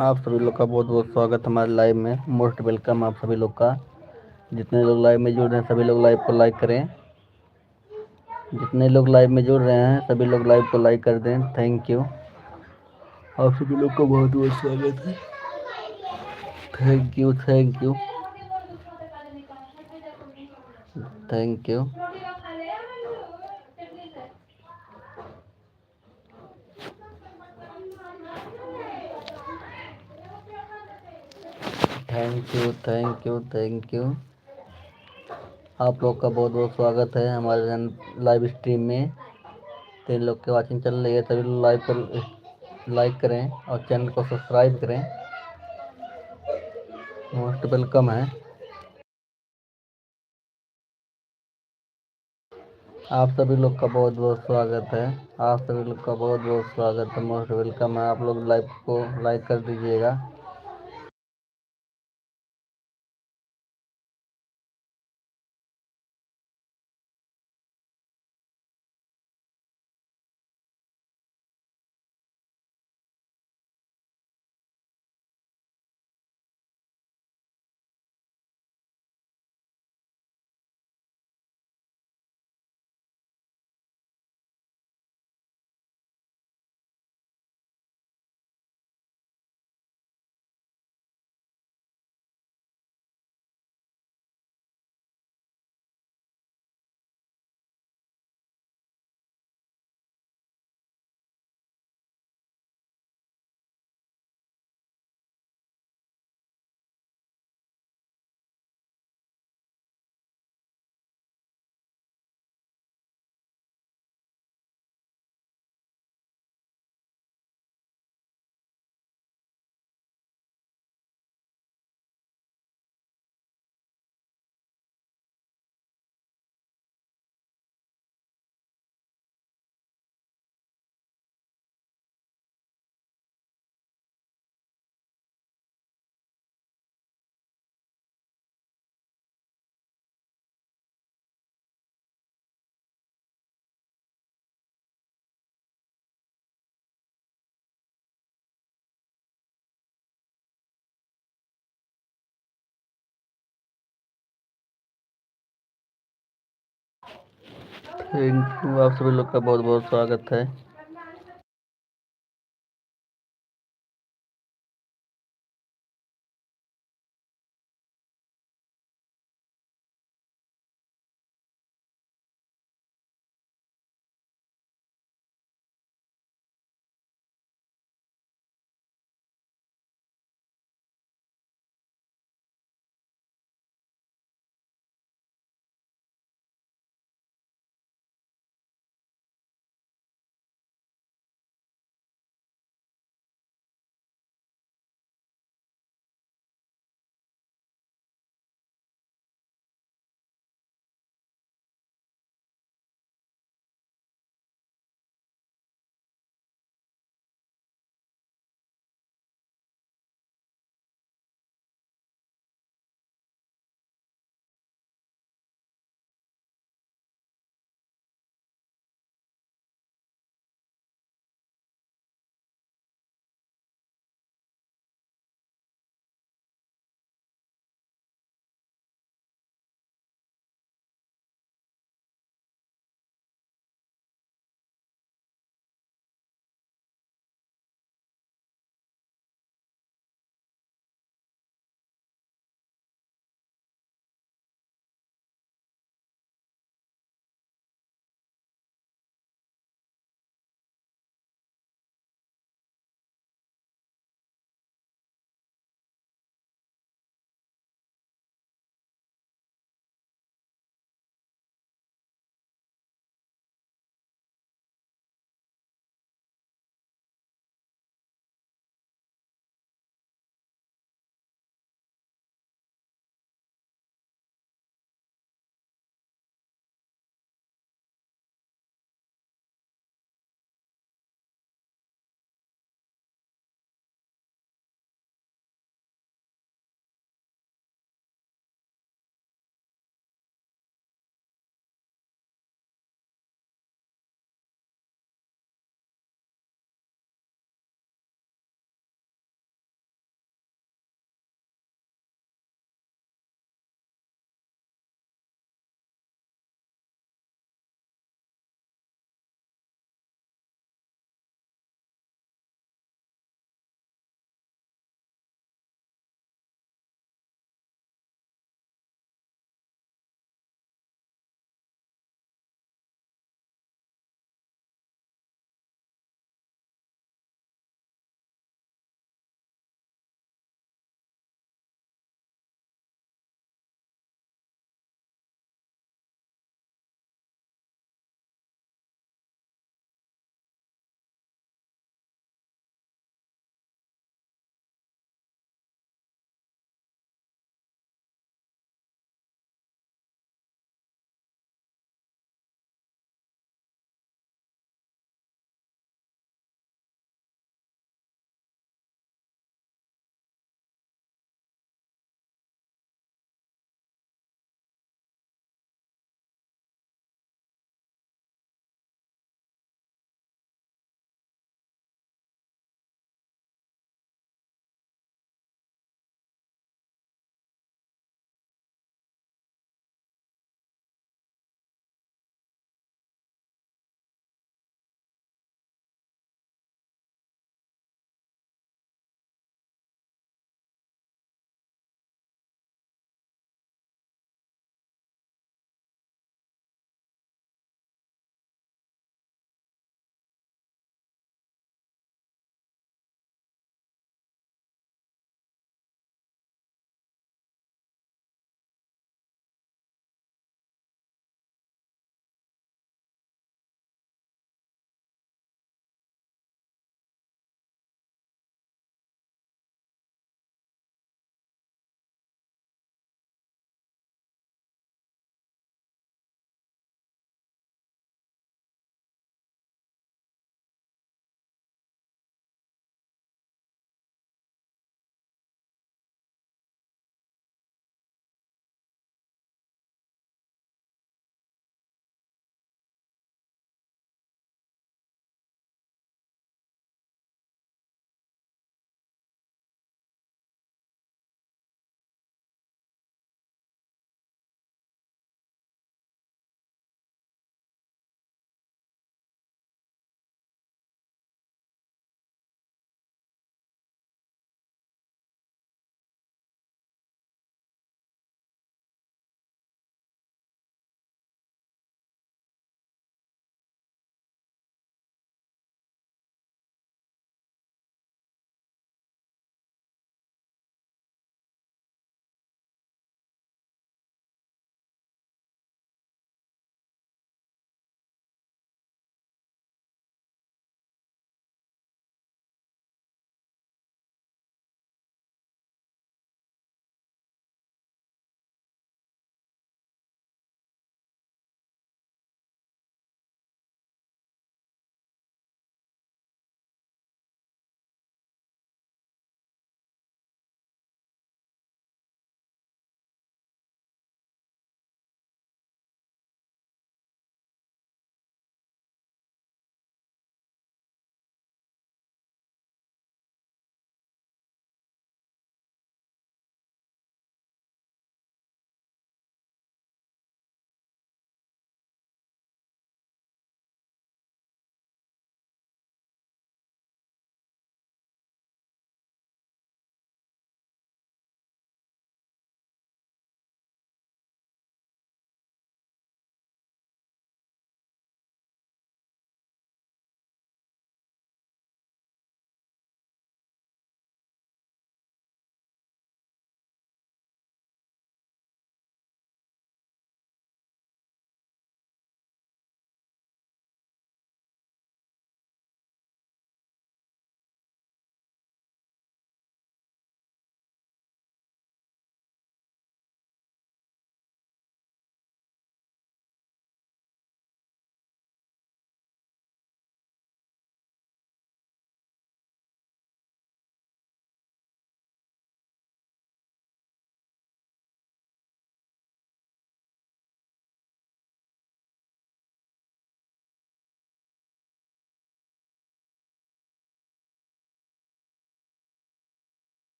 आप सभी लोग का बहुत बहुत स्वागत हमारे लाइव में। मोस्ट वेलकम आप सभी लोग का। जितने लोग लाइव में जुड़ रहे हैं सभी लोग लाइव को लाइक करें। जितने लोग लाइव में जुड़ रहे हैं सभी लोग लाइव को लाइक कर दें। Thank you. आप सभी लोग का बहुत बहुत स्वागत है। Thank you thank you thank you. Thank you thank you thank you. आप लोग का बहुत बहुत स्वागत है हमारे लाइव स्ट्रीम में। 3 लोग की वॉचिंग चल रही है। सभी लोग लाइव पर लाइक करें और चैनल को सब्सक्राइब करें। मोस्ट वेलकम है। आप सभी लोग का बहुत बहुत स्वागत है। आप सभी लोग का बहुत बहुत स्वागत है। मोस्ट वेलकम है। आप लोग लाइव को लाइक कर दीजिएगा। Thank you. आप सभी लोग का बहुत बहुत स्वागत है।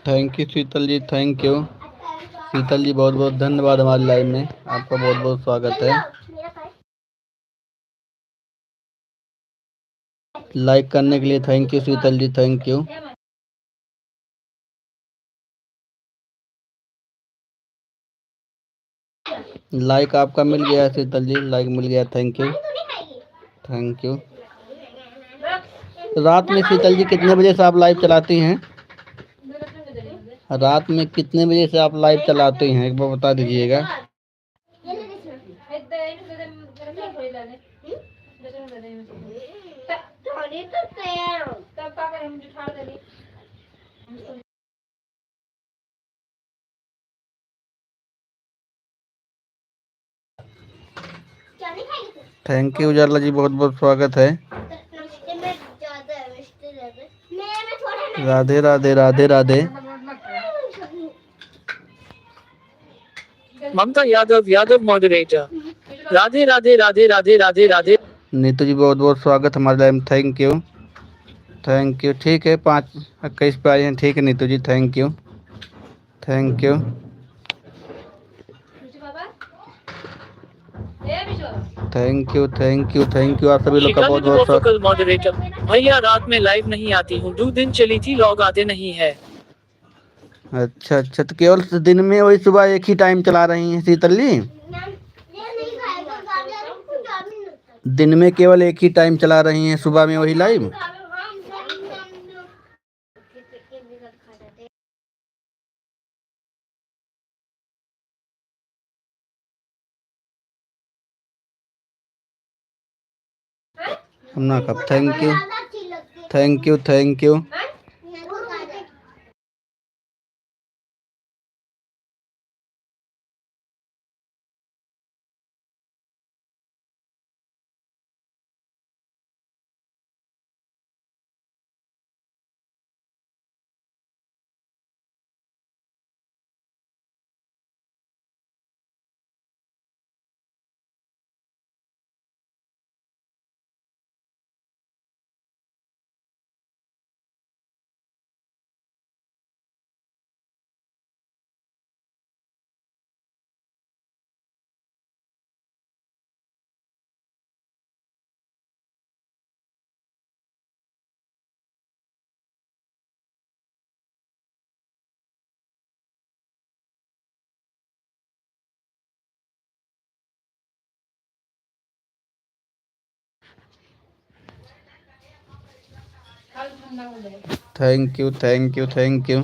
Thank you Sheetal ji, thank you Sheetal ji, बहुत बहुत धन्यवाद हमारे लाइव में, आपका बहुत बहुत स्वागत है। लाइक करने के लिए thank you Sheetal ji, thank you. Like आपका मिल गया शीतल जी, लाइक मिल गया, थैंक यू थैंक यू। रात में शीतल जी कितने बजे से आप लाइव चलाती हैं? रात में कितने बजे से आप लाइव चलाते हैं, एक बार बता दीजिएगा। थैंक यू उजाला जी, बहुत बहुत स्वागत है। राधे राधे राधे राधे। ममता यादव यादव मॉडरेटर। राधे राधे राधे राधे राधे राधे। नीतू जी बहुत बहुत स्वागत हमारे लाइव में, थैंक यू थैंक यू। ठीक है, 5:21 पे आए हैं, ठीक है Neetu ji, thank you thank you thank you thank you thank you. आप सभी लोग का बहुत शिकायत बहुत वफकल मॉडरेटर। भैया रात में लाइव नहीं आती हूँ, 2 दिन चली थी, लॉग आते नहीं है। अच्छा अच्छा, तो केवल दिन में वही सुबह एक ही टाइम चला रही हैं शीतल जी? दिन में केवल एक ही टाइम चला रही हैं, सुबह में वही लाइव? हमना कब, thank you thank you thank you. Thank you thank you thank you.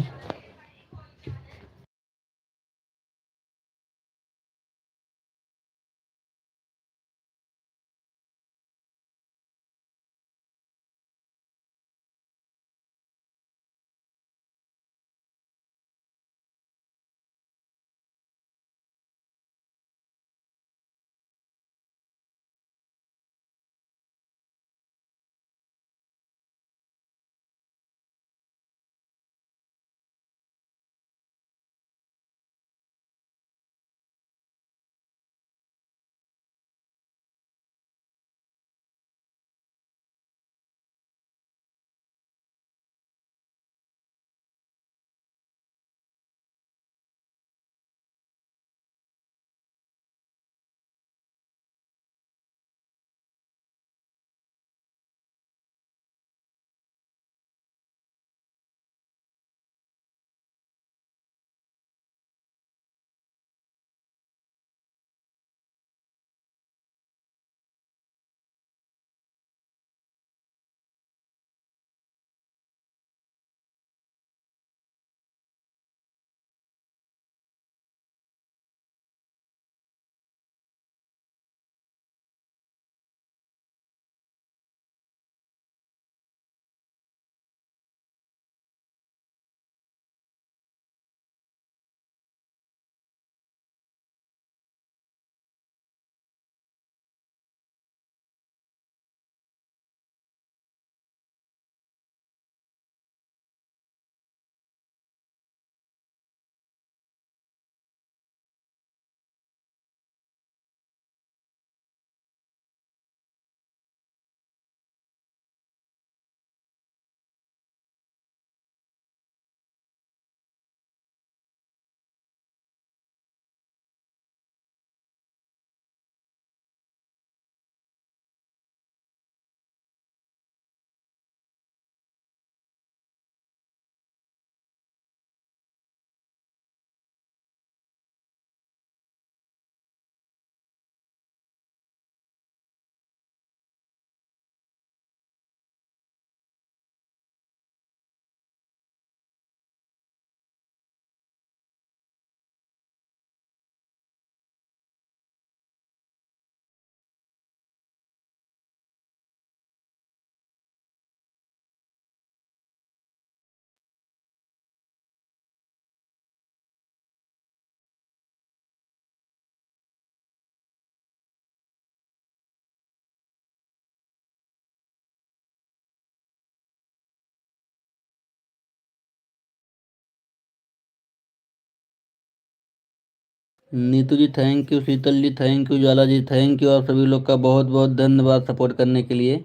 Neetu ji thank you, Sheetal ji thank you, Jwala ji thank you, आप सभी लोग का बहुत बहुत धन्यवाद सपोर्ट करने के लिए।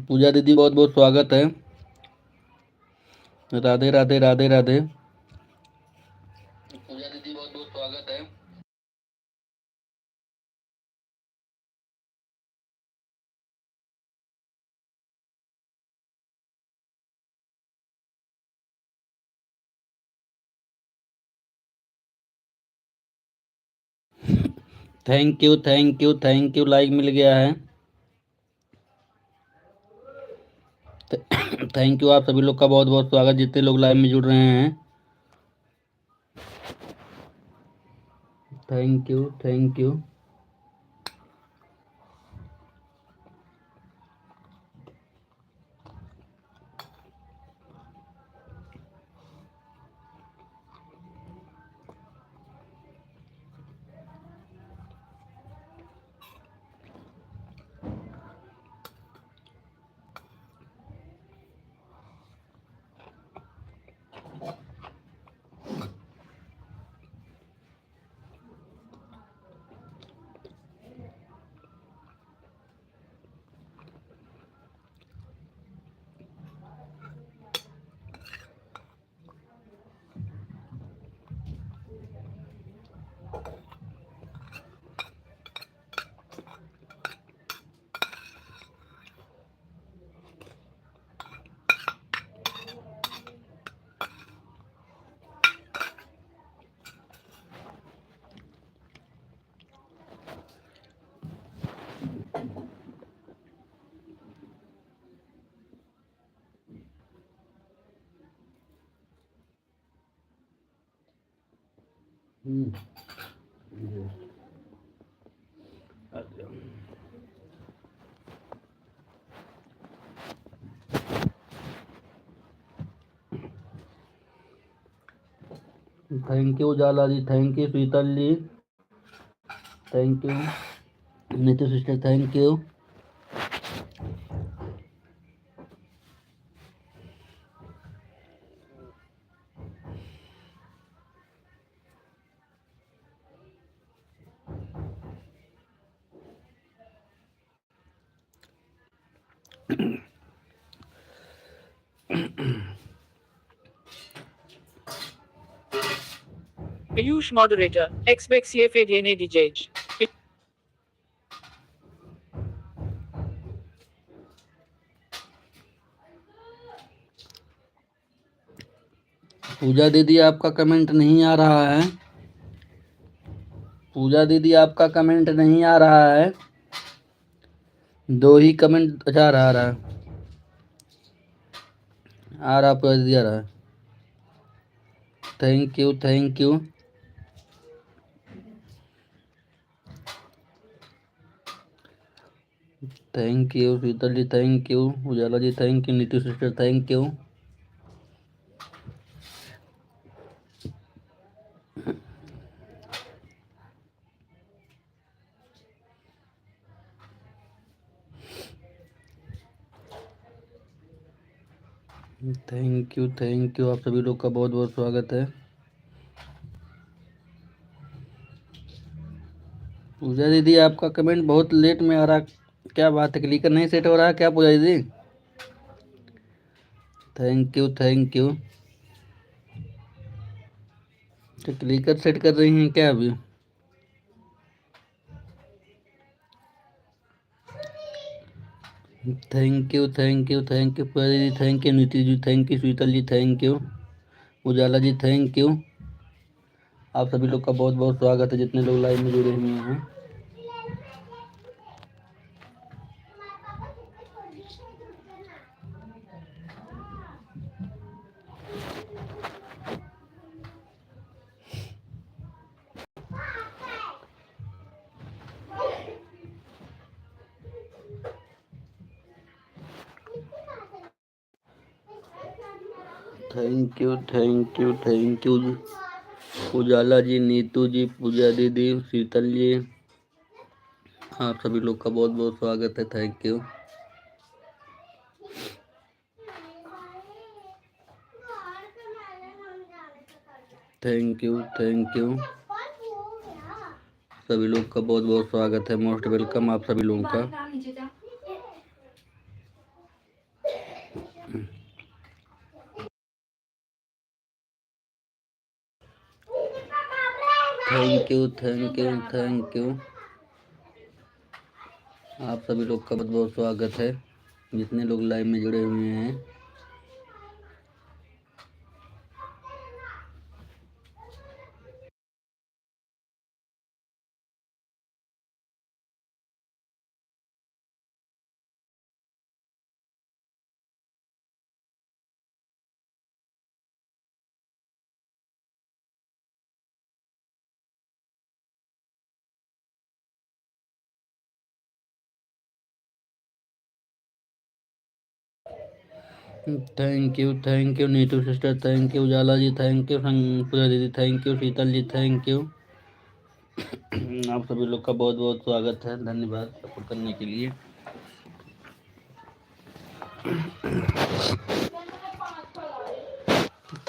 पूजा दीदी बहुत बहुत स्वागत है। राधे राधे राधे राधे। पूजा दीदी बहुत बहुत स्वागत है। Thank you thank you thank you, like मिल गया है। थैंक यू, आप सभी लोग का बहुत बहुत स्वागत, जितने लोग लाइव में जुड़ रहे हैं। Thank you thank you. Thank you Jala ji, thank you Sheetal ji, thank you Neetu sister, thank you. Piyush moderator एक्सपेक्सिए फेडियने डिजेज। पूजा दीदी आपका कमेंट नहीं आ रहा है। पूजा दीदी आपका कमेंट नहीं आ रहा है। दो ही कमेंट, अच्छा आ रहा है। आ रहा, पूजा दीदी आ रहा है। Thank you thank you. Thank you Sheetal ji, thank you Ujala ji, thank you Neetu sister, thank you. Thank you, आप सभी लोग का बहुत बहुत स्वागत है। पूजा दीदी आपका कमेंट बहुत लेट में आ रहा, क्या बात है, क्लिकर नहीं सेट हो रहा है क्या पूजा दीदी? Thank you thank you. तो क्लिकर सेट कर रही हैं क्या अभी? थैंक यू पूजा दीदी, thank you Niti ji, thank you Sheetal ji, thank you Ujala ji, thank you. आप सभी लोग का बहुत बहुत स्वागत है जितने लोग लाइव में जुड़े हुए हैं। थैंक यू उजाला जी, नीतू जी, पूजा दीदी, शीतल जी, आप सभी लोग का बहुत बहुत स्वागत है। Thank you. थैंक यू सभी लोग का बहुत बहुत स्वागत है। मोस्ट वेलकम आप सभी लोगों का। थैंक यू आप सभी लोग का बहुत बहुत स्वागत है जितने लोग लाइव में जुड़े हुए हैं। Thank you Neetu sister, thank you Ujala ji, thank you Pooja दीदी, thank you Sheetal ji, thank you. आप सभी लोग का बहुत बहुत स्वागत है। धन्यवाद सपोर्ट करने के लिए।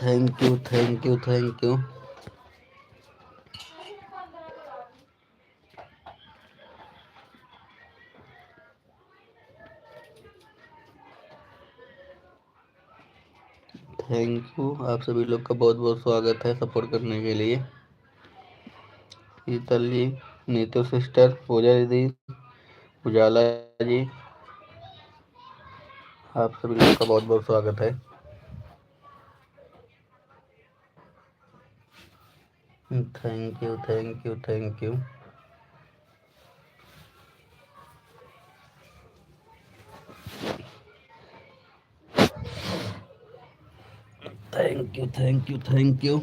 Thank you thank you thank you thank you आप सभी लोग का बहुत बहुत स्वागत है सपोर्ट करने के लिए। शीतल जी, नीतू सिस्टर, पूजा दीदी, उजाला जी, आप सभी लोग का बहुत बहुत स्वागत है। Thank you thank you thank you thank you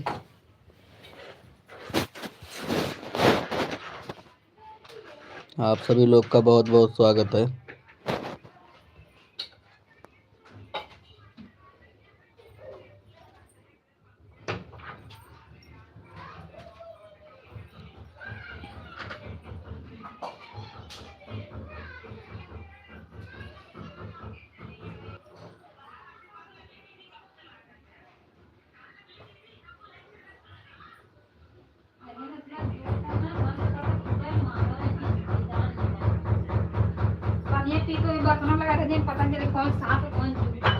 आप सभी लोग का बहुत बहुत स्वागत है। ये पी को बर्तनों लगा रहे पता नहीं चले कौन सांप है कौन चूहा।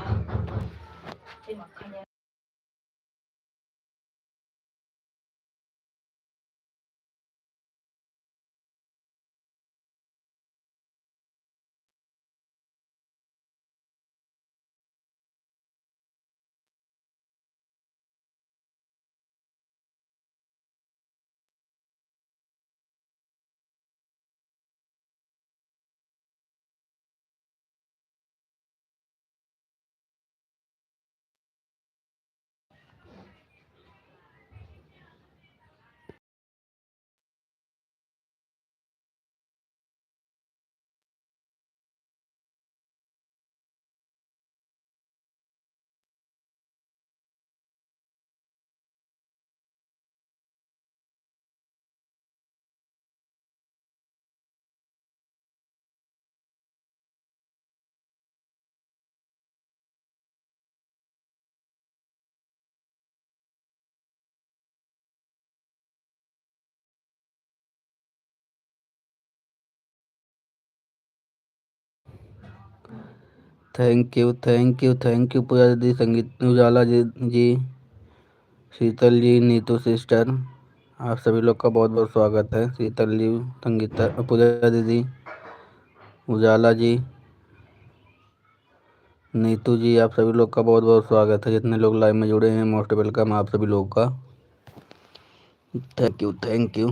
थैंक यू पूजा दीदी, संगीत उजाला जी, शीतल जी, नीतू सिस्टर, आप सभी लोग का बहुत बहुत स्वागत है। शीतल जी, संगीता, पूजा दीदी, उजाला जी, नीतू जी, आप सभी लोग का बहुत बहुत स्वागत है। जितने लोग लाइव में जुड़े हैं, मोस्ट वेलकम आप सभी लोग का। Thank you, thank you.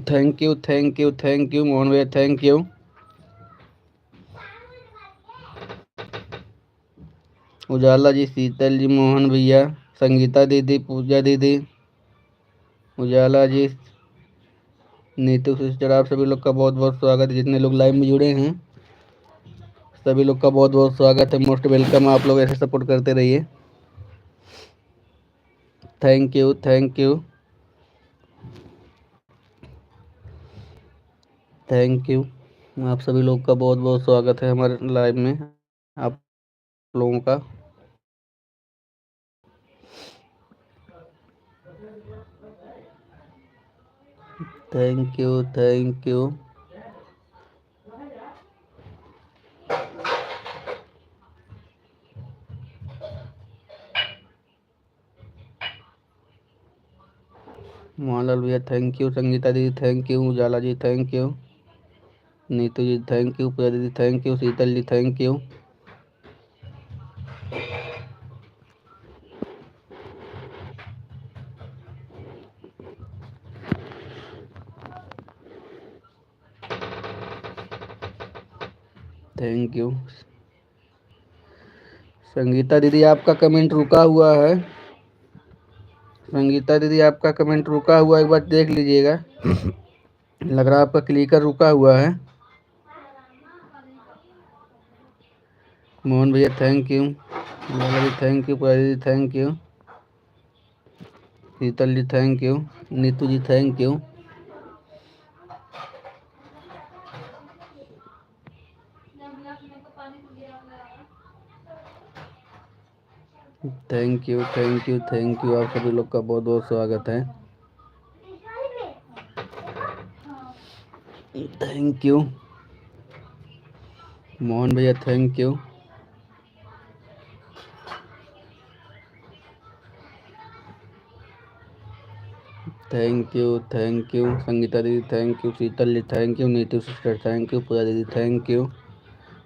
Thank you, thank you, thank you Mohan भैया, थैंक यू। उजाला जी, शीतल जी, मोहन भैया, संगीता दीदी, पूजा दीदी, उजाला जी, नीतू सिस्टर, आप सभी लोग का बहुत बहुत स्वागत है। जितने लोग लाइव में जुड़े हैं सभी लोग का बहुत बहुत स्वागत है, मोस्ट वेलकम। आप लोग ऐसे सपोर्ट करते रहिए। Thank you, thank you, thank you. आप सभी लोग का बहुत बहुत स्वागत है हमारे लाइव में, आप लोगों का। Thank you, thank you. Mohanlal भैया थैंक यू, संगीता दीदी thank you, Ujala ji thank you, Neetu ji thank you, Pooja दीदी thank you, Sheetal ji thank you. Thank you. Sangeeta दीदी आपका कमेंट रुका हुआ है, संगीता दीदी आपका कमेंट रुका हुआ है, एक बार देख लीजिएगा। लग रहा है आपका क्लिकर रुका हुआ है। मोहन भैया thank you, Lala ji thank you, Pooja दीदी thank you, Sheetal ji thank you. Neetu ji thank you. Thank you thank you thank you. आप सभी लोग का बहुत बहुत स्वागत है। थैंक यू मोहन भैया, thank you. Thank you Sangeeta दीदी thank you, Sheetal ji thank you, Neetu sister thank you, Pooja दीदी thank you,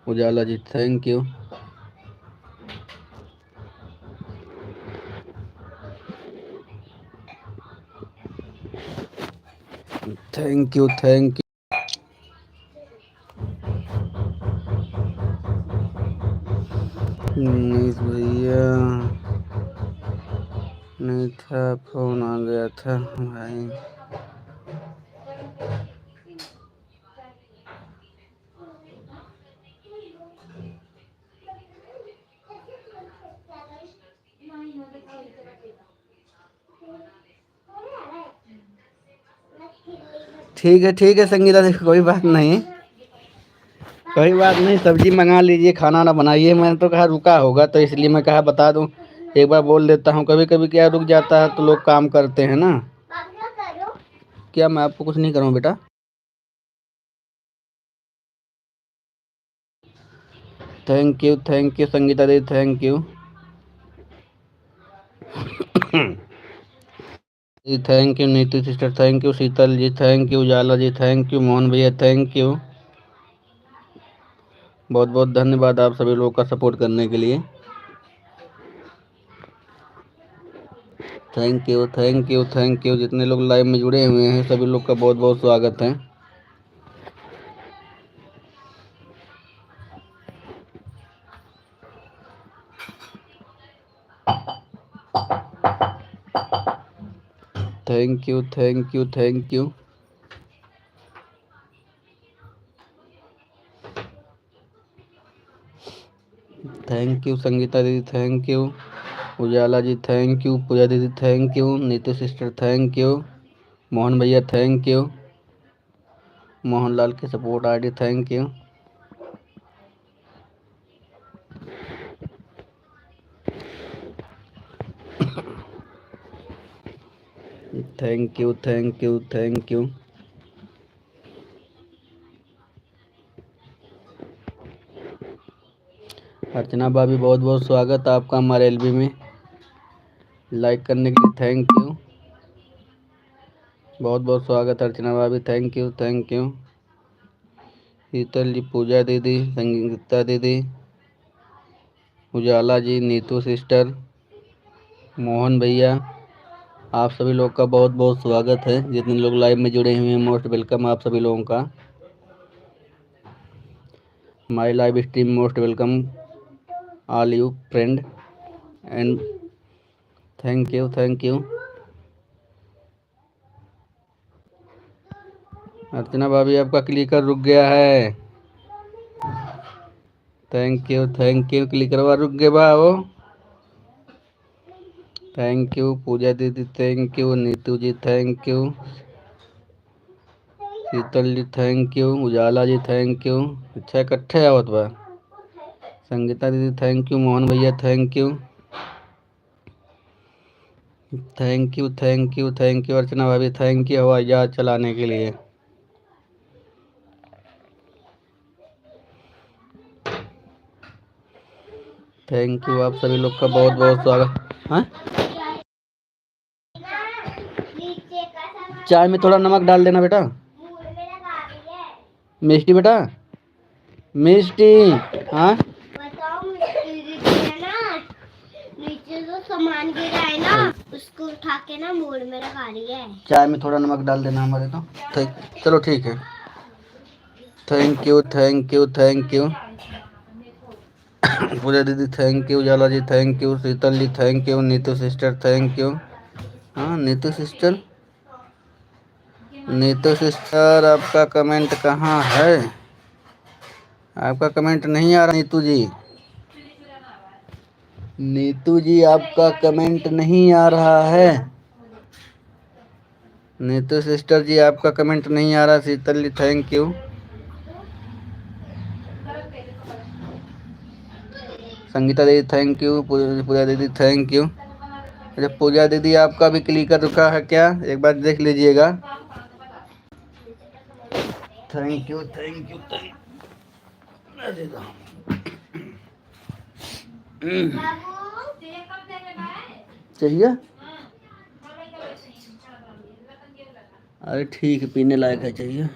Ujala ji thank you. Thank you Manish भैया, नहीं था, फोन आ गया था भाई। ठीक है संगीता, देखो कोई बात नहीं, कोई बात नहीं। सब्जी मंगा लीजिए, खाना ना बनाइए। मैंने तो कहा रुका होगा, तो इसलिए मैं कहा बता दूं, एक बार बोल देता हूँ। कभी कभी क्या रुक जाता है तो लोग काम करते हैं ना। क्या मैं आपको कुछ नहीं करूँ बेटा? थैंक यू संगीता दी thank you ji, thank you Neetu sister thank you, Sheetal ji thank you, Ujala ji thank you, Mohan भैया थैंक यू। बहुत बहुत धन्यवाद आप सभी लोगों का सपोर्ट करने के लिए। Thank you. जितने लोग लाइव में जुड़े हुए हैं सभी लोग का बहुत बहुत स्वागत है। थैंक यू संगीता दीदी thank you, Ujala ji thank you, Pooja दीदी thank you, Neetu sister thank you, Mohan भैया थैंक यू, मोहनलाल की support ID thank you. Thank you. Archana भाभी बहुत बहुत स्वागत आपका हमारे एलबी में। लाइक करने के लिए थैंक यू, बहुत बहुत स्वागत अर्चना भाभी, थैंक यू। शीतल जी, पूजा दीदी, संगीता दीदी, उजाला जी, नीतू सिस्टर, मोहन भैया, आप सभी लोग का बहुत बहुत स्वागत है। जितने लोग लाइव में जुड़े हुए हैं मोस्ट वेलकम आप सभी लोगों का। My live stream most welcome all you friend and thank you. Archana भाभी आपका क्लिकर रुक गया है। थैंक यू क्लिकर रुक गया बा वो। थैंक यू पूजा दीदी thank you, Neetu ji thank you, Sheetal ji thank you, Ujala ji thank you. अच्छा इकट्ठे आवत बा। संगीता दीदी थैंक यू, मोहन भैया thank you, thank you Archana भाभी थैंक यू हवाई जहाज चलाने के लिए। थैंक यू आप सभी लोग का बहुत बहुत स्वागत। हाँ, चाय में थोड़ा नमक डाल देना बेटा। मिष्टी बेटा, मिष्टी। हाँ नीचे जो सामान गिरा है ना उसको उठा के ना मोड़ में रखा रही है। चाय में थोड़ा नमक डाल देना हमारे तो। चलो ठीक है। थैंक यू पूजा दीदी thank you, Ujala ji thank you, Sheetal ji thank you, Neetu sister thank you. हाँ नीतू सिस्टर आपका कमेंट कहाँ है? आपका कमेंट नहीं आ रहा नीतू जी आपका कमेंट नहीं आ रहा है। नीतू सिस्टर जी आपका कमेंट नहीं आ रहा। शीतल जी थैंक यू। संगीता दीदी थैंक यू। पूजा दीदी थैंक यू। अच्छा पूजा दीदी आपका भी क्लिकर रुका है क्या, एक बार देख लीजिएगा। Thank you thank you thank चाहिए। अरे ठीक है, पीने लायक है, चाहिए।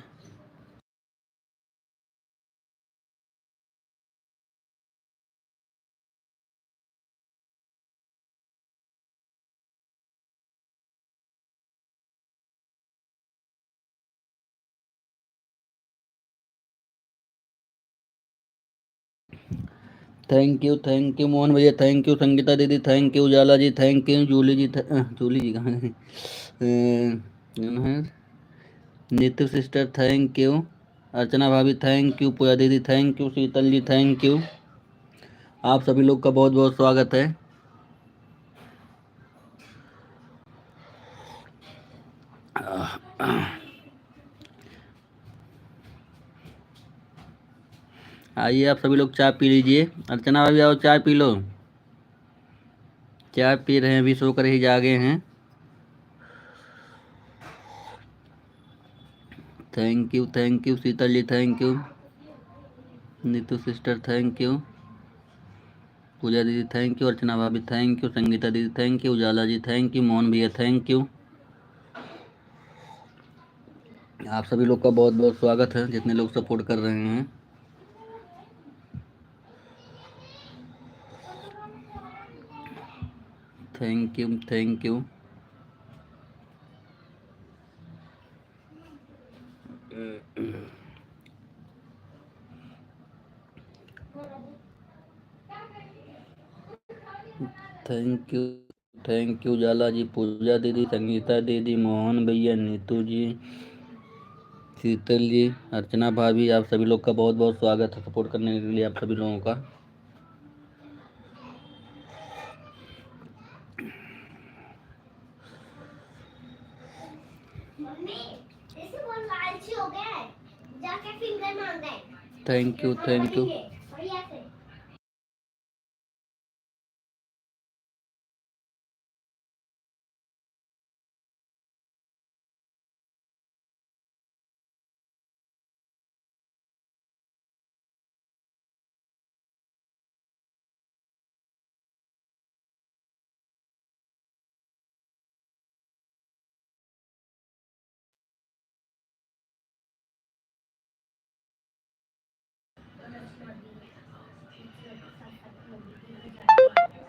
थैंक यू मोहन भैया थैंक यू। संगीता दीदी thank you. Ujala ji thank you. Julie ji Julie ji कहाँ है? Neetu sister thank you. Archana भाभी थैंक यू। पूजा दीदी thank you. Sheetal ji thank you. आप सभी लोग का बहुत बहुत स्वागत है। आइए आप सभी लोग चाय पी लीजिए। अर्चना भाभी आओ चाय पी लो। चाय पी रहे हैं, अभी सोकर ही जागे हैं। Thank you Sheetal ji thank you. Neetu sister thank you. Pooja दीदी थैंक यू। अर्चना भाभी थैंक यू। संगीता दीदी thank you. Ujala ji thank you. Mohan भैया थैंक यू। आप सभी लोग का बहुत बहुत स्वागत है, जितने लोग सपोर्ट कर रहे हैं। Thank you thank you. Thank you Ujala ji, Pooja दीदी, संगीता दीदी, मोहन भैया, नीतू जी, शीतल जी, अर्चना भाभी, आप सभी लोग का बहुत बहुत स्वागत है सपोर्ट करने के लिए आप सभी लोगों का। Thank you thank you.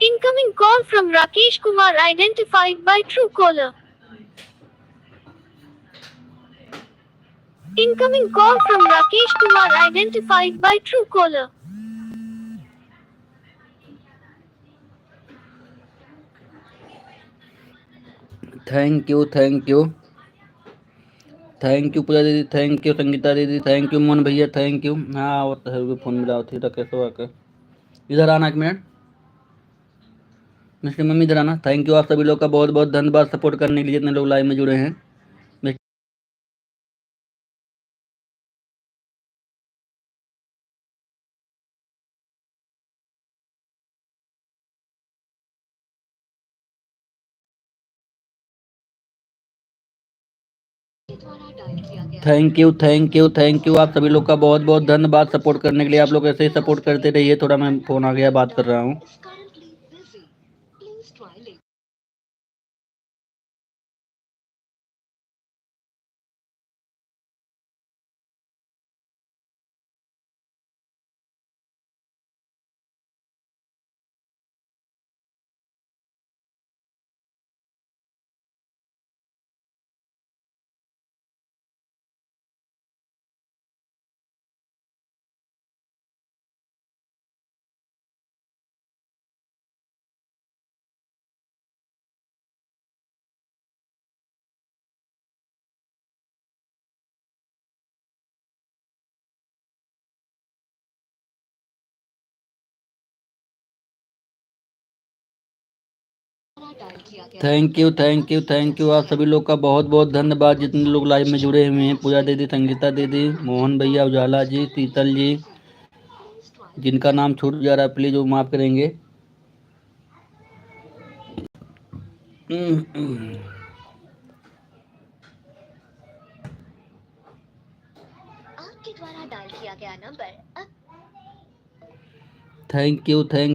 Incoming call from Rakesh Kumar identified by Truecaller. Incoming call from Rakesh Kumar identified by Truecaller. Thank you thank you. Thank you Pooja दीदी थैंक यू। संगीता दीदी थैंक यू। मोहन भैया थैंक यू। हाँ वो तो है, phone मिला थी तो कैसे आकर इधर आना एक मिनट। मिस्टर मम्मी इधर आना। थैंक यू आप सभी लोग का बहुत बहुत धन्यवाद सपोर्ट करने के लिए, जितने लोग लाइव में जुड़े हैं। थैंक यू आप सभी लोग का बहुत बहुत धन्यवाद सपोर्ट करने के लिए। आप लोग ऐसे ही सपोर्ट करते रहिए। थोड़ा मैं फ़ोन आ गया, बात कर रहा हूँ। थैंक यू आप सभी लोग का बहुत बहुत धन्यवाद जितने लोग लाइव में जुड़े हुए हैं। पूजा दीदी, संगीता दीदी, मोहन भैया, उजाला जी, शीतल जी, जिनका नाम छूट जा रहा है प्लीज वो माफ करेंगे। Thank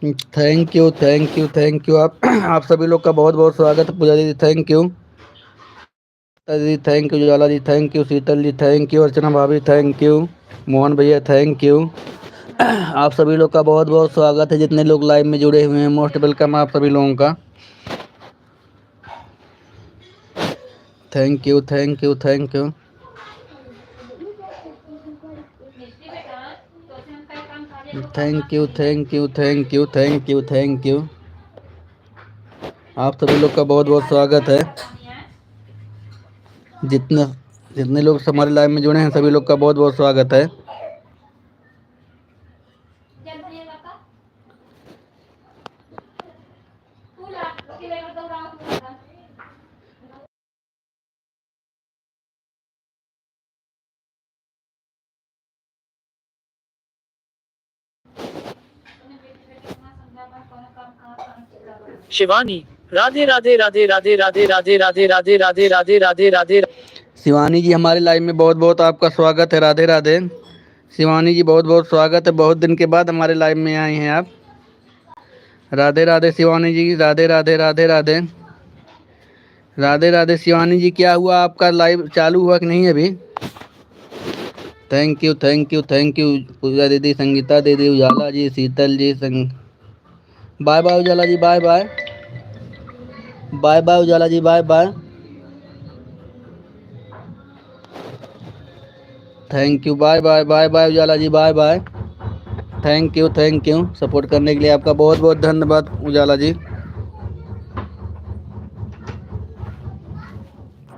thank you, thank you, thank you. आप आप सभी लोग का बहुत बहुत स्वागत है। पूजा दीदी थैंक यू, दीदी thank you, Jwala ji thank you, Sheetal ji thank you, Archana भाभी थैंक यू, मोहन भैया थैंक यू। आप सभी लोग का बहुत बहुत स्वागत है। जितने लोग लाइव में जुड़े हुए हैं, मोस्ट वेलकम आप सभी लोगों का। Thank you, thank you, thank you. Thank you, thank you, thank you, thank you, thank you. आप सभी लोग का बहुत बहुत स्वागत है। जितने जितने लोग हमारे लाइव में जुड़े हैं, सभी लोग का बहुत बहुत स्वागत है। शिवानी, राधे राधे राधे राधे राधे राधे राधे राधे राधे राधे राधे राधे। शिवानी जी हमारे लाइव में बहुत बहुत आपका स्वागत है। राधे राधे शिवानी जी, बहुत बहुत स्वागत है। बहुत दिन के बाद हमारे लाइव में आए हैं आप। राधे राधे शिवानी जी, राधे राधे राधे राधे राधे राधे। शिवानी जी क्या हुआ, आपका लाइव चालू हुआ कि नहीं अभी? Thank you, thank you, thank you. Pooja दीदी, संगीता दीदी, Ujala ji, Sheetal ji, bye bye Ujala ji, bye bye, bye bye Ujala ji, bye bye. Thank you, bye bye, bye bye Ujala ji, bye bye. Thank you, thank you. Support करने के लिए आपका बहुत बहुत धन्यवाद Ujala ji.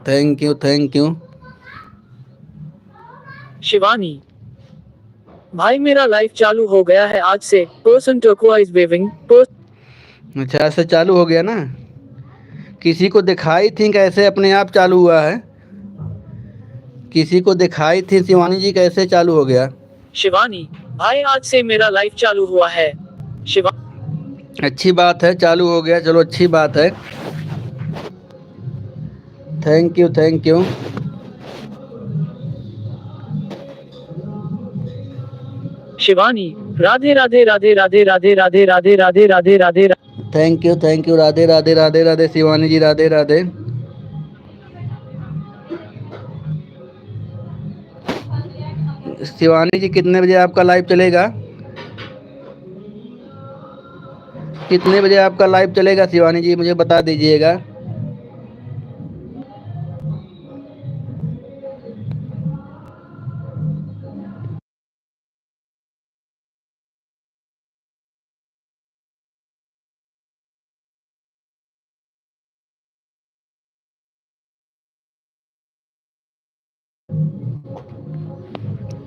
Thank you, thank you. Shivani, भाई मेरा लाइव चालू हो गया है आज से। Person turquoise waving. अच्छा, ऐसे चालू हो गया ना? किसी को दिखाई थी कैसे अपने आप चालू हुआ है? किसी को दिखाई थी शिवानी जी, कैसे चालू हो गया? शिवानी, भाई आज से मेरा लाइव चालू हुआ है। शिवा अच्छी बात है, चालू हो गया, चलो अच्छी बात है। Thank you, thank you. Shivani, Radhe Radhe Radhe Radhe Radhe Radhe Radhe Radhe Radhe Radhe. Thank you, thank you. Radhe Radhe Radhe Radhe Shivani ji, Radhe Radhe. Shivani ji कितने बजे आपका लाइव चलेगा? कितने बजे आपका लाइव चलेगा शिवानी जी, मुझे बता दीजिएगा।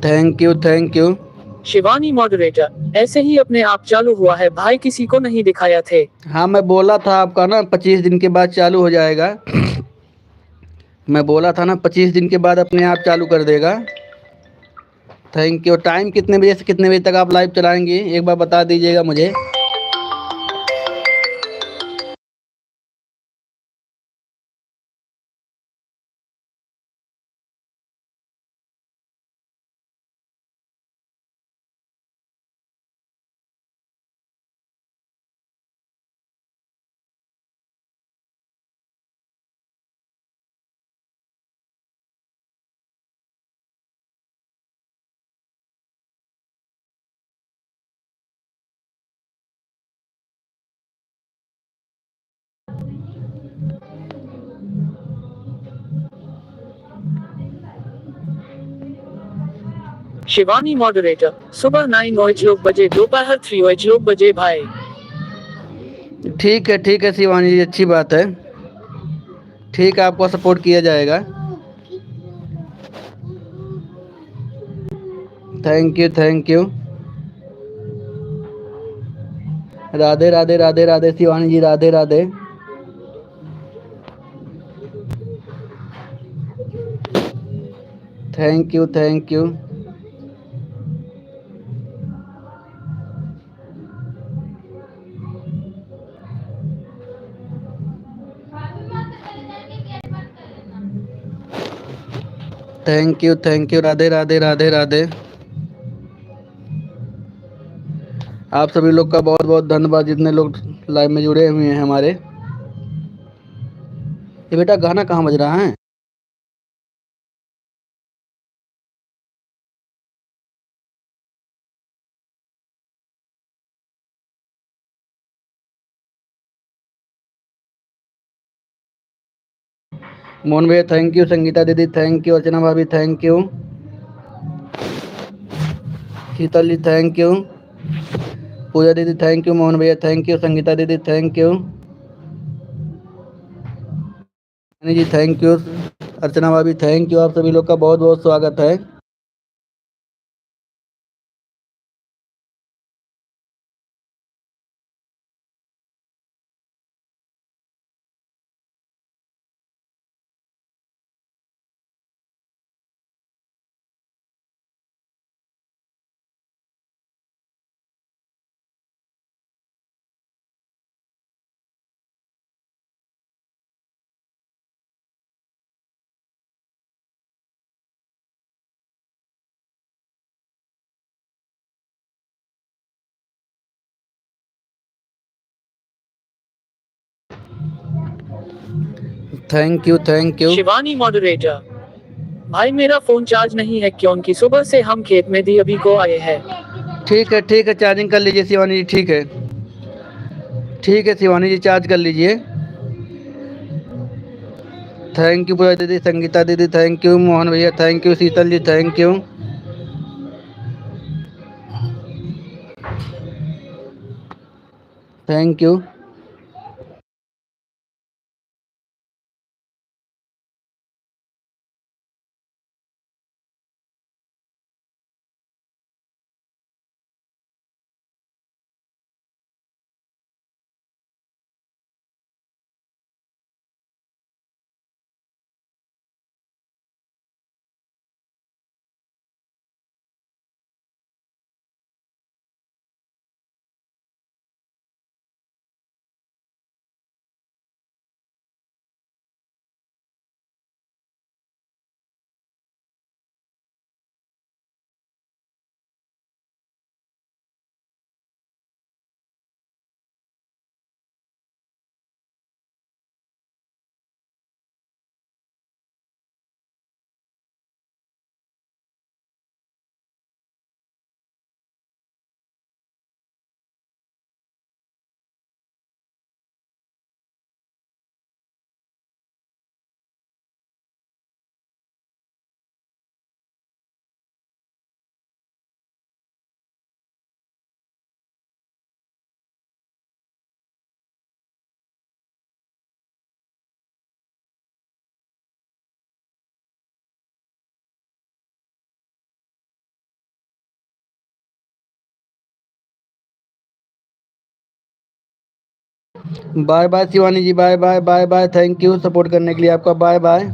Thank you, thank you. Shivani moderator, ऐसे ही अपने आप चालू हुआ है भाई, किसी को नहीं दिखाया थे। हाँ, मैं बोला था आपका ना 25 दिन के बाद चालू हो जाएगा। मैं बोला था ना 25 दिन के बाद अपने आप चालू कर देगा। Thank you. टाइम कितने बजे से कितने बजे तक आप लाइव चलाएंगे, एक बार बता दीजिएगा मुझे। शिवानी मॉडरेटर, सुबह 9 बजे, दोपहर 3 बजे भाई। ठीक है, ठीक है शिवानी जी, अच्छी बात है। ठीक है, आपको सपोर्ट किया जाएगा। Thank you, thank you. Radhe Radhe Radhe Radhe Shivani ji, Radhe Radhe. Thank you, thank you. Thank you, thank you. Radhe Radhe Radhe Radhe. आप सभी लोग का बहुत बहुत धन्यवाद जितने लोग लाइव में जुड़े हुए हैं हमारे। ये बेटा गाना कहाँ बज रहा है? मोहन भैया थैंक यू, संगीता दीदी थैंक यू, अर्चना भाभी thank you, Sheetal ji thank you, Pooja दीदी थैंक यू, मोहन भैया थैंक यू, संगीता दीदी thank you, Rani ji thank you, Archana भाभी थैंक यू। आप सभी लोग का बहुत बहुत स्वागत है। Thank you thank you. Shivani moderator. भाई मेरा फोन चार्ज नहीं है क्योंकि सुबह से हम खेत में दी अभी को आए हैं। ठीक है चार्जिंग कर लीजिए शिवानी जी। ठीक है शिवानी जी चार्ज कर लीजिए। थैंक यू पूजा दीदी, संगीता दीदी थैंक यू, मोहन भैया thank you, Sheetal ji thank you, thank you. Bye bye Shivani ji, bye bye bye bye. Thank you support करने के लिए आपका, bye bye.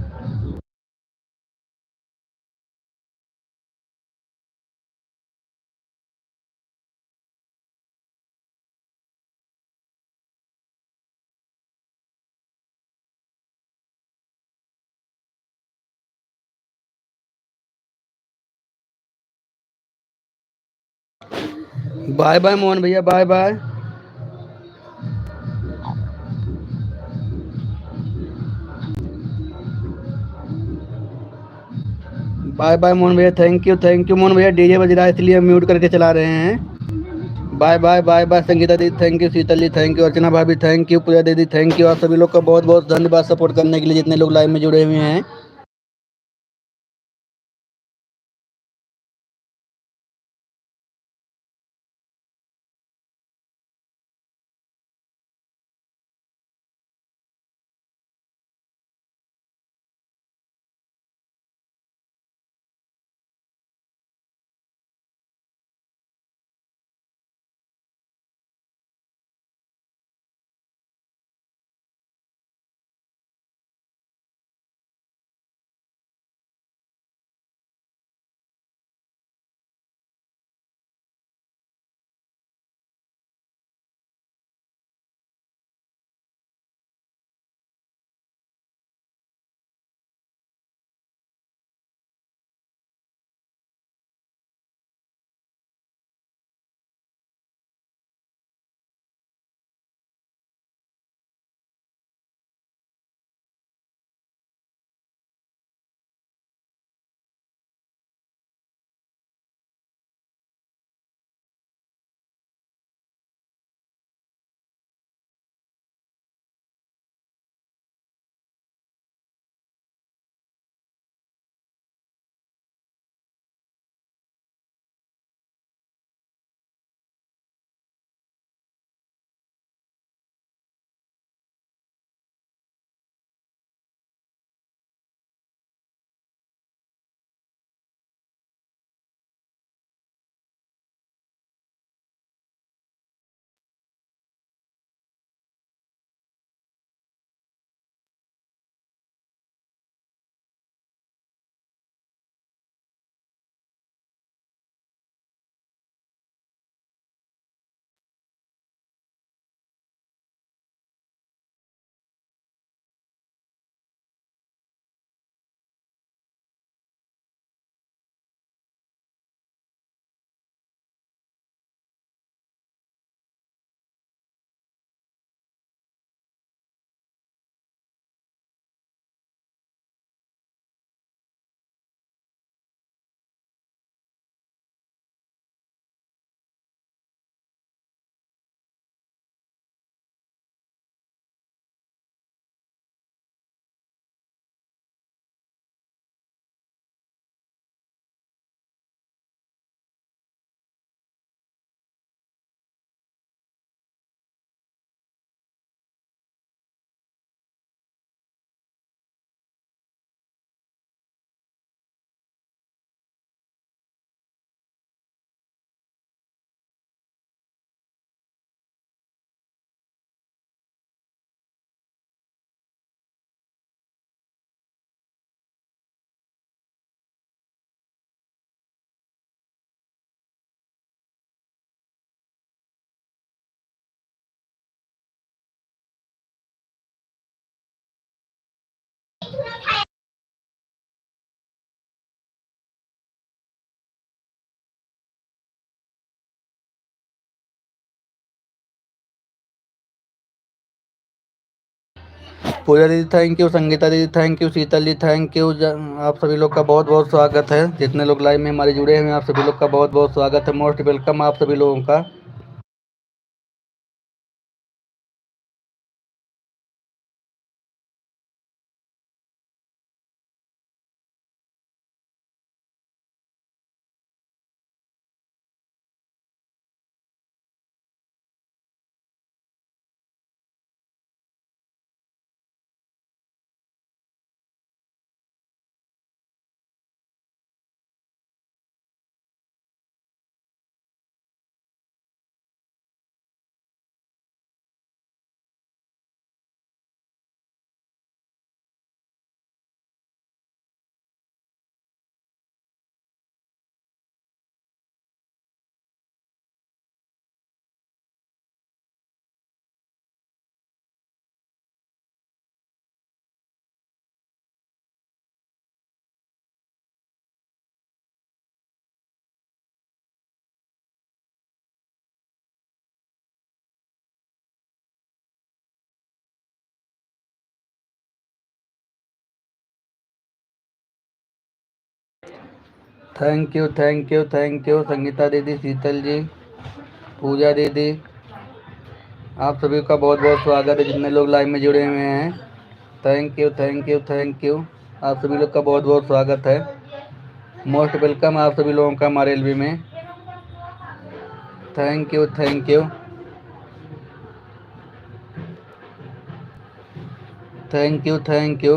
Bye bye Mohan भैया, bye bye. Bye bye Mohan भैया, थैंक यू मोहन भैया। डीजे बज रहा है इसलिए हम म्यूट करके चला रहे हैं। Bye bye bye bye Sangeeta दीदी thank you, Sheetal ji thank you, Archana भाभी थैंक यू, पूजा दीदी थैंक यू। आप सभी लोग का बहुत बहुत धन्यवाद सपोर्ट करने के लिए जितने लोग लाइव में जुड़े हुए हैं। पूजा दीदी थैंक यू, संगीता दीदी thank you, Sheetal ji thank you. आप सभी लोग का बहुत बहुत स्वागत है। जितने लोग लाइव में हमारे जुड़े हुए हैं, आप सभी लोग का बहुत बहुत स्वागत है। मोस्ट वेलकम आप सभी लोगों का। Thank you thank you thank you Sangeeta दीदी, शीतल जी, पूजा दीदी, आप सभी का बहुत बहुत स्वागत है। जितने लोग लाइव में जुड़े हुए हैं, thank you thank you thank you. आप सभी लोग का बहुत बहुत स्वागत है। मोस्ट वेलकम आप सभी लोगों का हमारे एलबी में। Thank you thank you thank you thank you.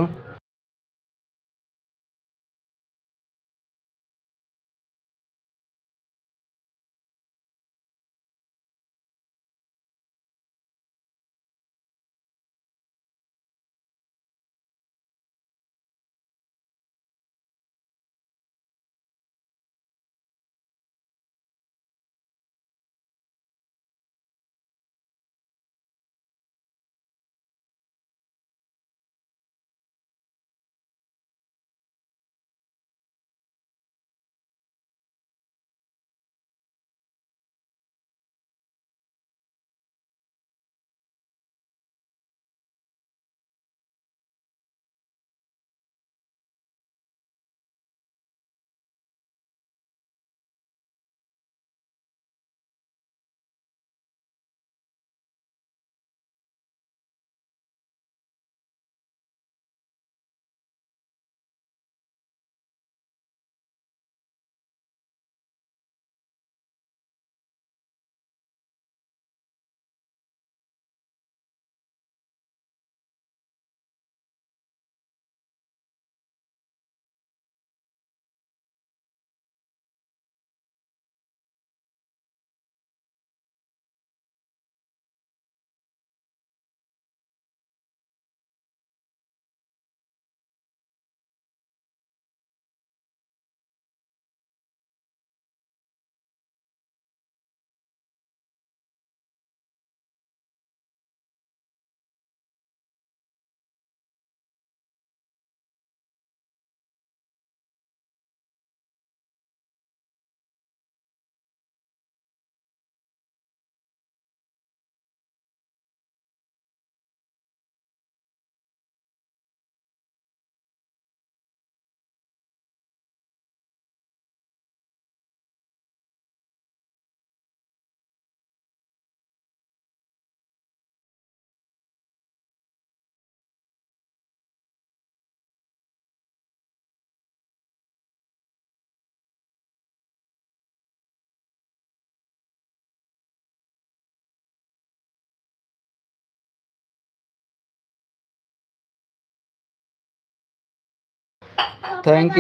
Thank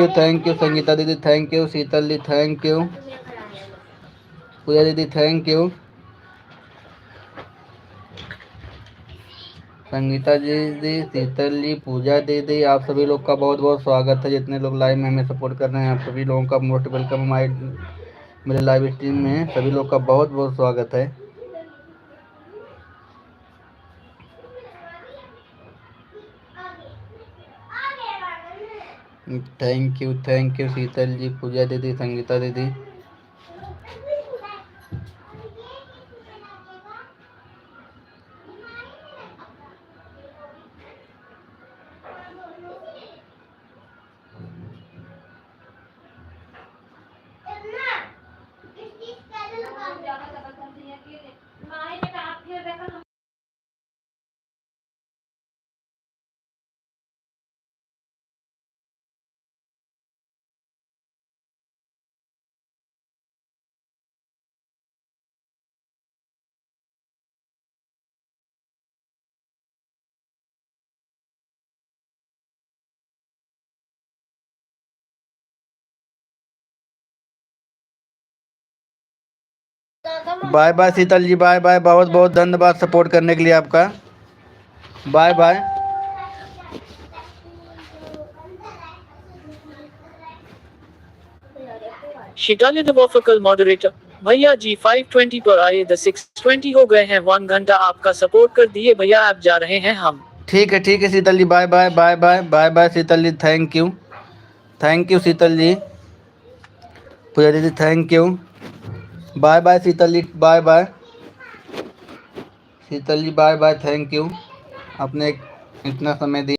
you Sangeeta दीदी, thank you Sheetal ji, thank you Pooja दीदी, थैंक यू संगीता दीदी, शीतल जी, पूजा दीदी, आप सभी लोग का बहुत बहुत स्वागत है। जितने लोग लाइव में हमें सपोर्ट कर रहे हैं, आप सभी लोगों का मोस्ट वेलकम हमारे मेरे लाइव स्ट्रीम में। सभी लोग का बहुत बहुत स्वागत है। थैंक यू शीतल जी, पूजा दीदी, संगीता दीदी। ज्यादा जबरदस्ती है कि मारे बेटा आप फिर देखो bye bye Sheetal ji, bye bye, बहुत बहुत धन्यवाद सपोर्ट करने के लिए आपका। Bye bye. शिकाले द वॉफकल मॉडरेटर। भैया जी 520 पर आए, द 620 हो गए हैं, 1 घंटा आपका सपोर्ट कर दिए भैया, आप जा रहे हैं हम। ठीक है Sheetal ji, bye bye bye bye bye bye Sheetal ji, thank you Sheetal ji. Pooja दीदी thank you. Bye bye Sheetal ji, bye bye Sheetal ji, bye bye, thank you. आपने इतना समय दिया।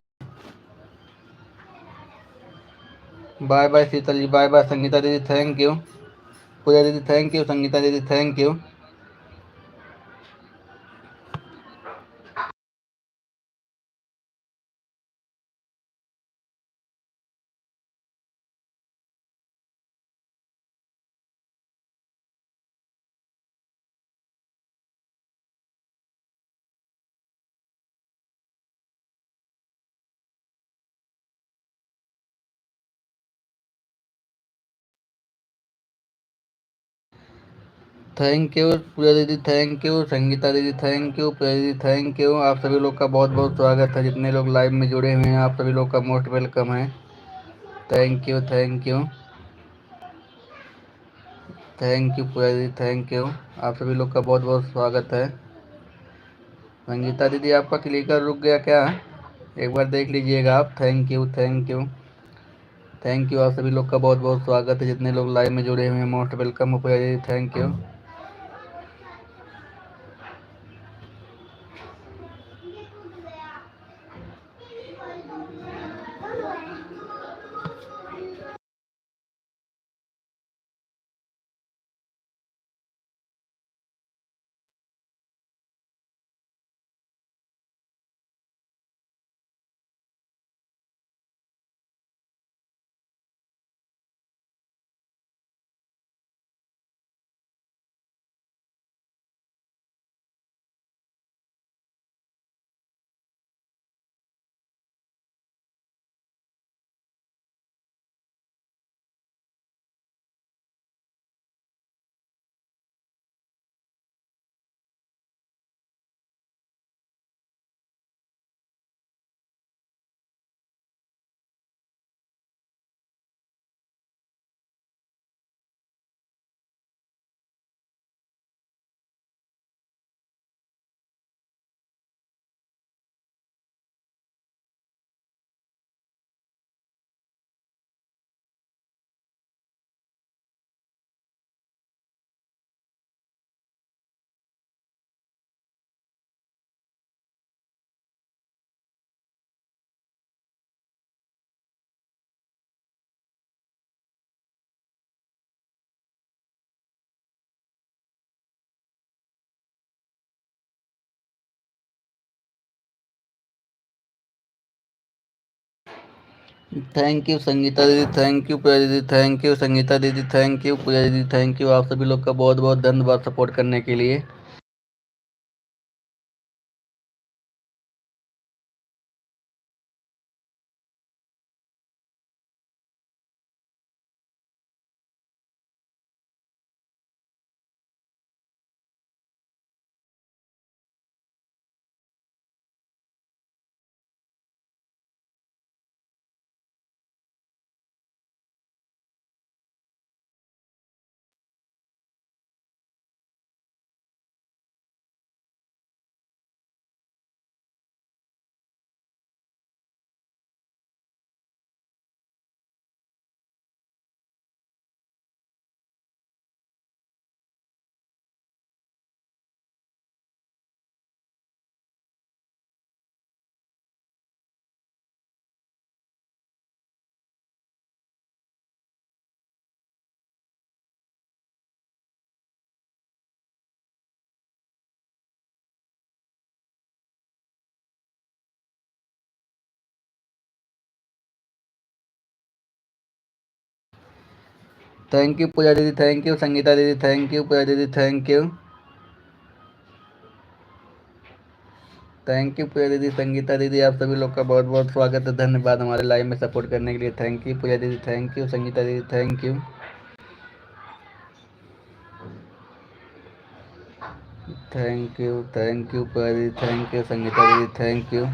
Bye bye Sheetal ji, bye bye Sangeeta दीदी, थैंक यू। पूजा दीदी थैंक यू, संगीता दीदी thank you. Thank you Pooja दीदी, थैंक यू संगीता दीदी, थैंक यू पूजा दीदी, थैंक यू। आप सभी लोग का बहुत बहुत स्वागत है, जितने लोग लाइव में जुड़े हुए हैं आप सभी लोग का मोस्ट वेलकम है। थैंक यू पूजा दीदी, थैंक यू। आप सभी लोग का बहुत बहुत स्वागत है। संगीता दीदी आपका क्लिकर रुक गया क्या? एक बार देख लीजिएगा आप। Thank you. आप सभी लोग का बहुत बहुत स्वागत है, जितने लोग लाइव में जुड़े हुए हैं मोस्ट वेलकम हो पूजा दीदी, thank you. Thank you Sangeeta दीदी, थैंक यू पूजा दीदी, थैंक यू संगीता दीदी, थैंक यू पूजा दीदी, थैंक यू। आप सभी लोग का बहुत बहुत धन्यवाद सपोर्ट करने के लिए। थैंक यू पूजा दीदी, थैंक यू संगीता दीदी, थैंक यू पूजा दीदी, thank you. Thank you Pooja दीदी, संगीता दीदी, आप सभी लोग का बहुत बहुत स्वागत है, धन्यवाद हमारे लाइव में सपोर्ट करने के लिए। थैंक यू पूजा दीदी, थैंक यू संगीता दीदी, thank you. Thank you Pooja दीदी, थैंक यू संगीता दीदी, thank you.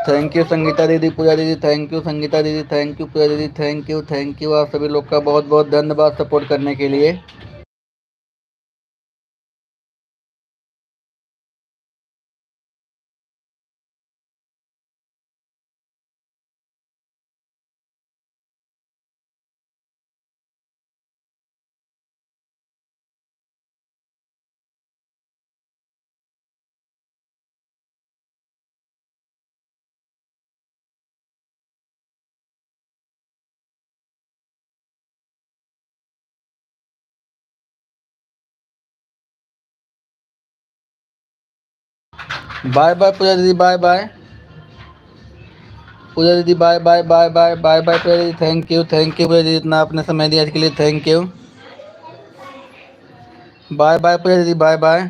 Thank you Sangeeta दीदी, पूजा दीदी, थैंक यू संगीता दीदी, थैंक यू पूजा दीदी, थैंक यू आप सभी लोग का बहुत बहुत धन्यवाद सपोर्ट करने के लिए। बाय बाय पूजा दीदी, बाय बाय पूजा दीदी, bye bye bye bye bye bye Pooja दीदी, थैंक यू पूजा दीदी, इतना आपने समय दिया आज के लिए, thank you. Bye bye Pooja दीदी, bye bye.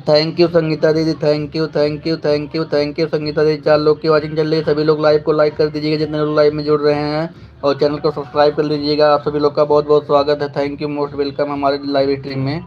Thank you Sangeeta दीदी, थैंक यू संगीता दीदी। 4 लोग की वॉचिंग चल रही है, सभी लोग लाइव को लाइक कर दीजिएगा जितने लोग लाइव में जुड़ रहे हैं, और चैनल को सब्सक्राइब कर लीजिएगा। आप सभी लोग का बहुत बहुत स्वागत है, थैंक यू, मोस्ट वेलकम हमारे लाइव स्ट्रीम में।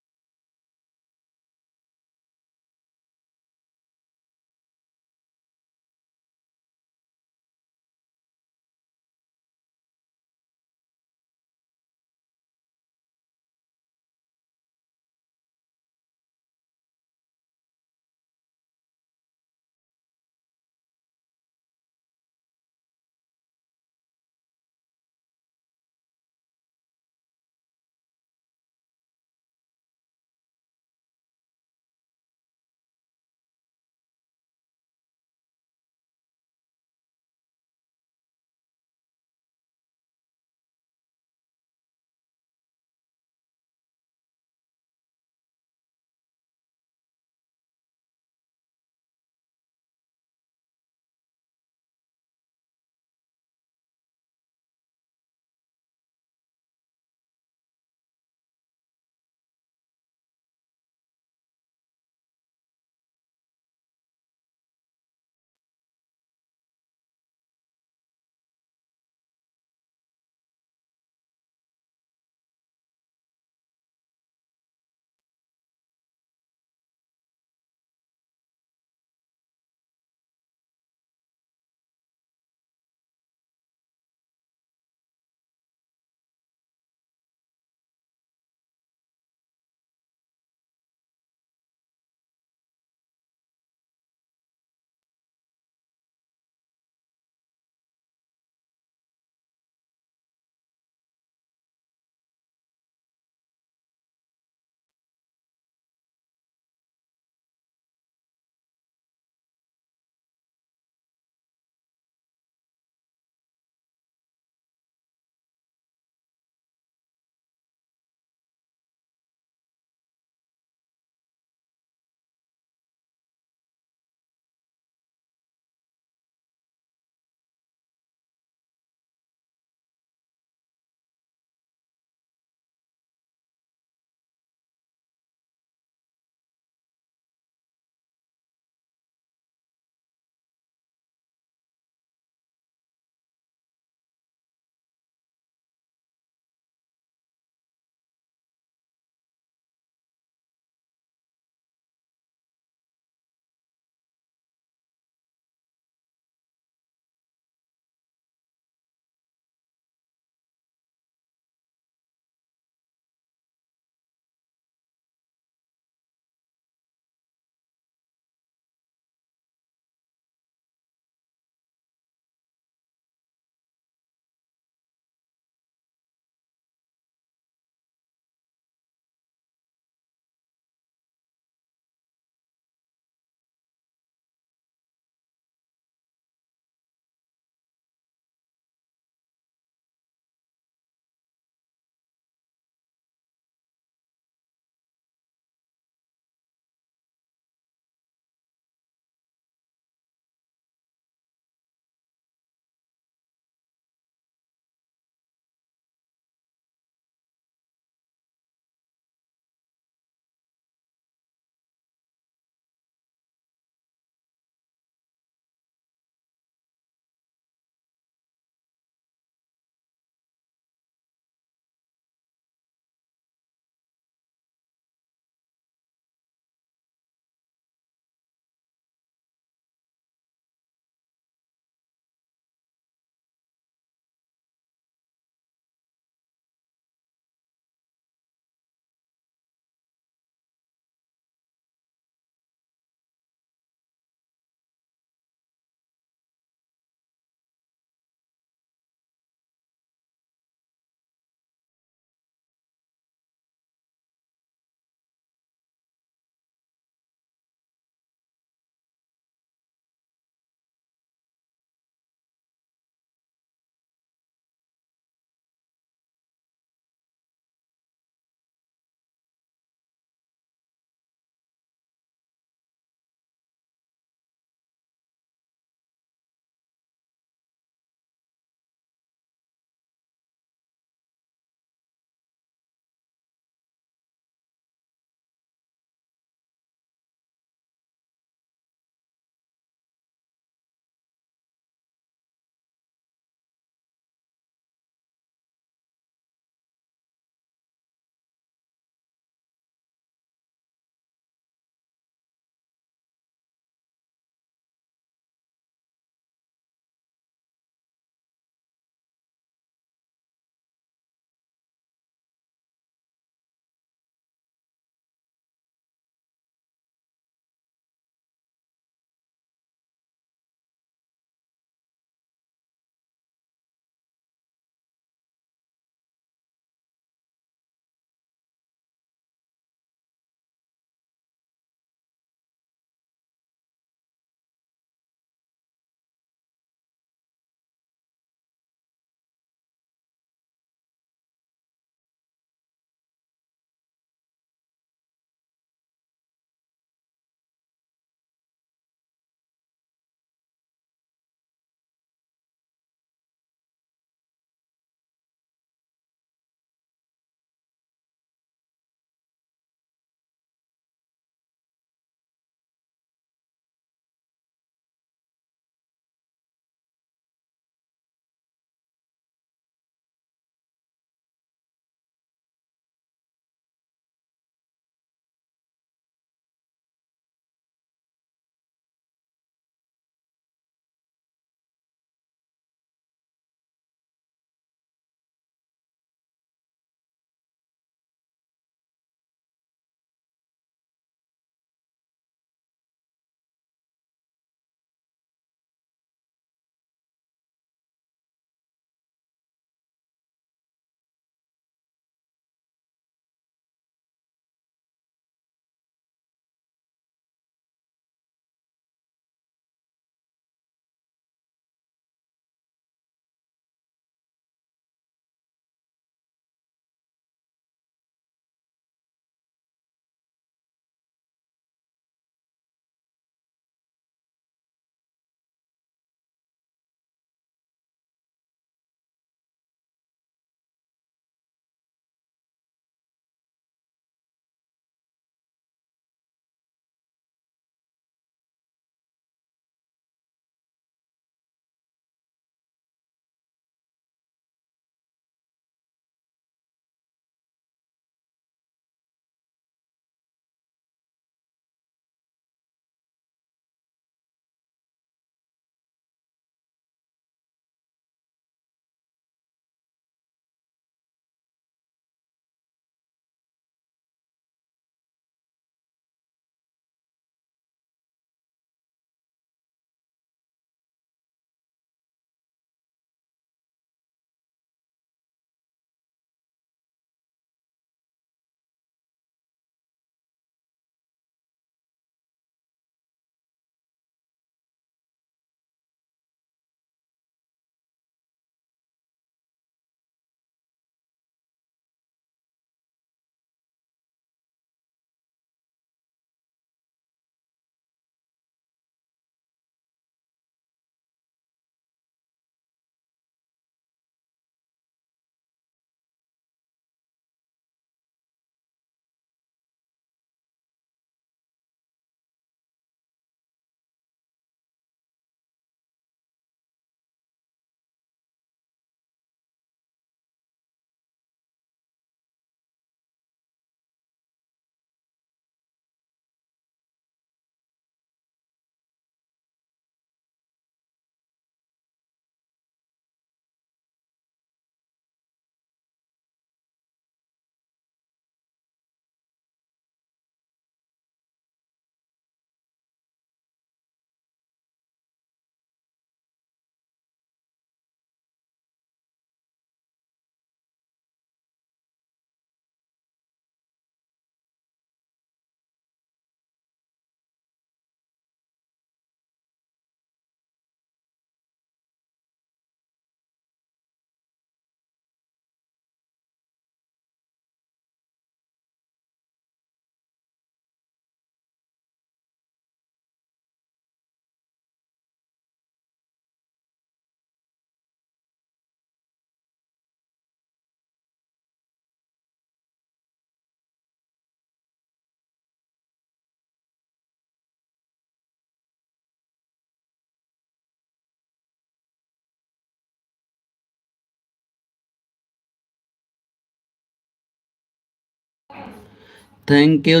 थैंक यू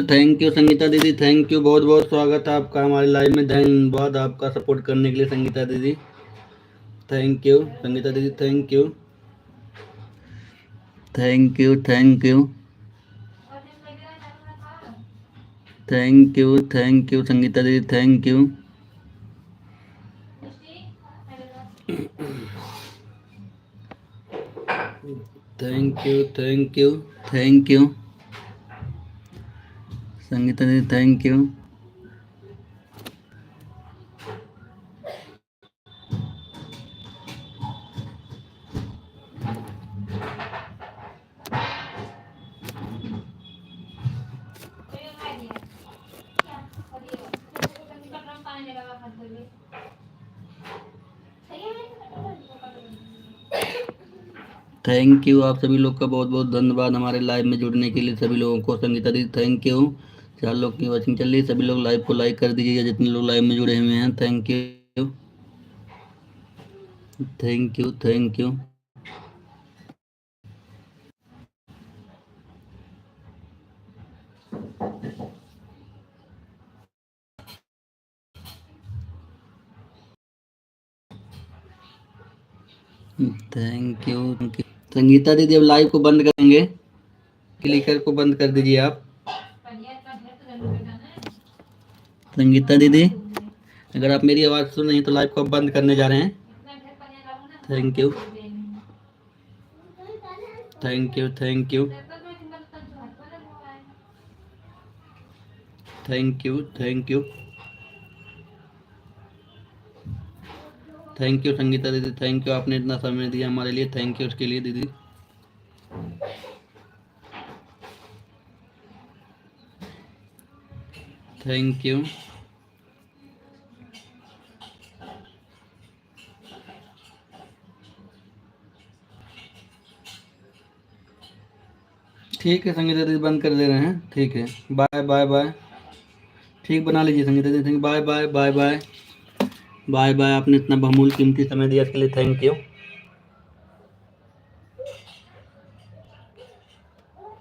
संगीता दीदी, थैंक यू, बहुत बहुत स्वागत है आपका हमारे लाइव में। धन्यवाद आपका सपोर्ट करने के लिए संगीता दीदी, थैंक यू संगीता दीदी, thank you thank you thank you thank you Sangeeta दीदी, thank you. Thank you Sangeeta दीदी, थैंक यू। थैंक यू आप सभी लोग का बहुत बहुत धन्यवाद हमारे लाइव में जुड़ने के लिए सभी लोगों को। संगीता दीदी थैंक यू। 4 लोग की वॉचिंग चल रही है, सभी लोग लाइव को लाइक कर दीजिएगा जितने लोग लाइव में जुड़े हुए हैं। Thank you thank you. Thank you Sangeeta दीदी, अब लाइव को बंद करेंगे, क्लिकर को बंद कर दीजिए आप। संगीता दीदी, अगर आप मेरी आवाज़ सुन रही हैं तो लाइव को बंद करने जा रहे हैं। Thank you thank you thank you thank you thank you thank you Sangeeta दीदी, थैंक यू, आपने इतना समय दिया हमारे लिए, थैंक यू उसके लिए दीदी। थैंक यू ठीक है संगीता दीदी, बंद कर दे रहे हैं, ठीक है, बाय बाय बाय। ठीक, बना लीजिए संगीता दीदी, bye bye bye bye bye bye. आपने इतना बहुमूल्य कीमती समय दिया इसके लिए थैंक यू।